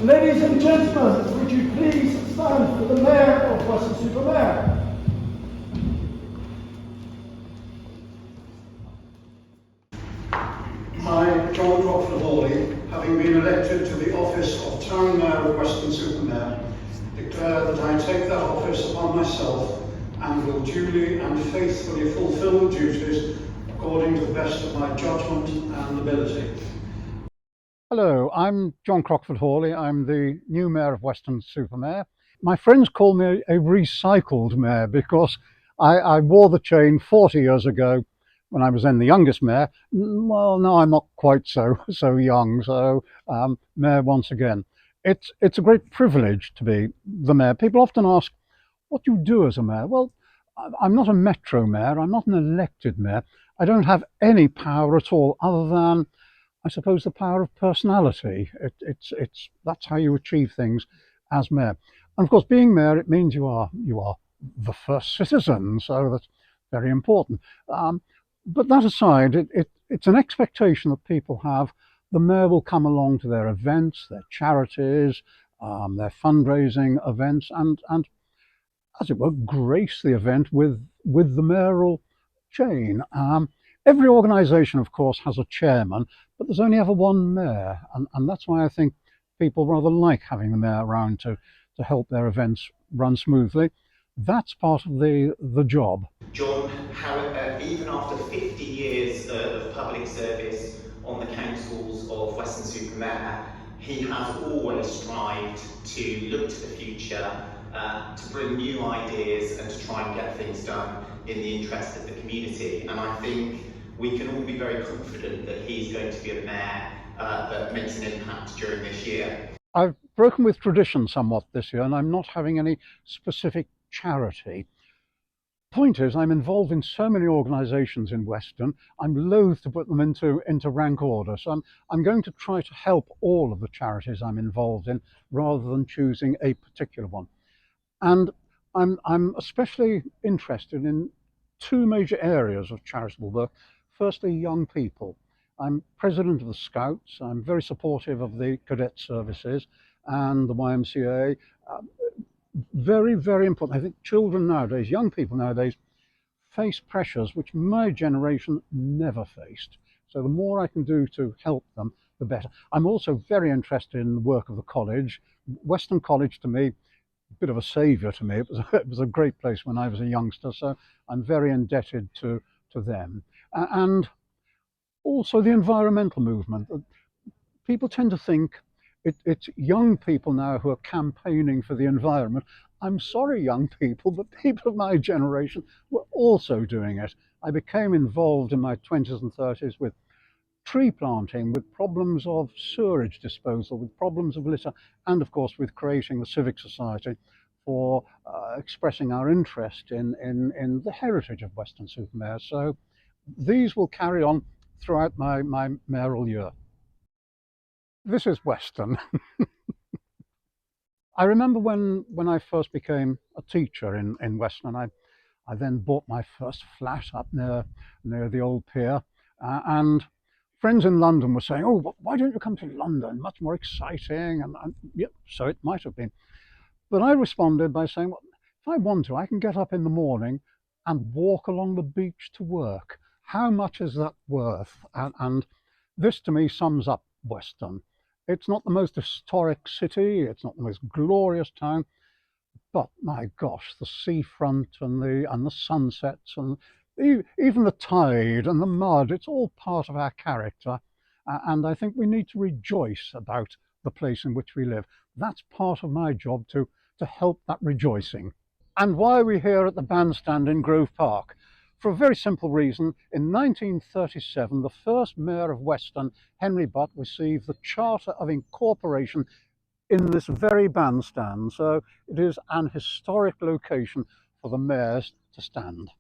Ladies and gentlemen, would you please stand for the Mayor of Weston-super-Mare? I, John Crockford-Hawley, having been elected to the office of Town Mayor of Weston-super-Mare, declare that I take that office upon myself and will duly and faithfully fulfil the duties according to the best of my judgment and ability. Hello, I'm John Crockford-Hawley. I'm the new Mayor of Weston-super-Mare. My friends call me a recycled mayor because I wore the chain 40 years ago when I was then the youngest mayor. Well, no, I'm not quite so young, so mayor once again. It's a great privilege to be the mayor. People often ask, what do you do as a mayor? Well, I'm not a metro mayor. I'm not an elected mayor. I don't have any power at all other than, I suppose, the power of personality. That's how you achieve things as mayor. And of course, being mayor, it means you are the first citizen, so that's very important. But that aside, it's an expectation that people have. The mayor will come along to their events, their charities, their fundraising events, and as it were, grace the event with the mayoral chain. Every organisation, of course, has a chairman, but there's only ever one mayor, and that's why I think people rather like having the mayor around to help their events run smoothly. That's part of the job. John, even after 50 years of public service on the councils of Weston-super-Mare, he has always strived to look to the future, to bring new ideas and to try and get things done in the interest of the community. And I think we can all be very confident that he's going to be a mayor that makes an impact during this year. I've broken with tradition somewhat this year, and I'm not having any specific charity. Point is, I'm involved in so many organisations in Weston, I'm loath to put them into rank order. So I'm going to try to help all of the charities I'm involved in rather than choosing a particular one. And I'm especially interested in two major areas of charitable work. Firstly, young people. I'm president of the Scouts. I'm very supportive of the cadet services and the YMCA. Very, very important. I think children nowadays, young people nowadays, face pressures which my generation never faced. So the more I can do to help them, the better. I'm also very interested in the work of the college. Weston College, to me, a bit of a saviour to me. It was a great place when I was a youngster, so I'm very indebted to them. And also the environmental movement. People tend to think it's young people now who are campaigning for the environment. I'm sorry, young people, but people of my generation were also doing it. I became involved in my 20s and 30s with tree planting, with problems of sewerage disposal, with problems of litter, and of course with creating the Civic Society for expressing our interest in the heritage of Weston-super-Mare. So these will carry on throughout my mayoral year. This is Weston. I remember when I first became a teacher in Weston, I then bought my first flat up near the old pier, and friends in London were saying, oh, why don't you come to London? Much more exciting. And yeah, so it might have been. But I responded by saying, well, if I want to, I can get up in the morning and walk along the beach to work. How much is that worth? And this to me sums up Weston. It's not the most historic city, it's not the most glorious town, but my gosh, the seafront and the sunsets and even the tide and the mud, it's all part of our character. And I think we need to rejoice about the place in which we live. That's part of my job to help that rejoicing. And why are we here at the bandstand in Grove Park? For a very simple reason. In 1937, the first mayor of Weston, Henry Butt, received the Charter of Incorporation in this very bandstand. So it is an historic location for the mayors to stand.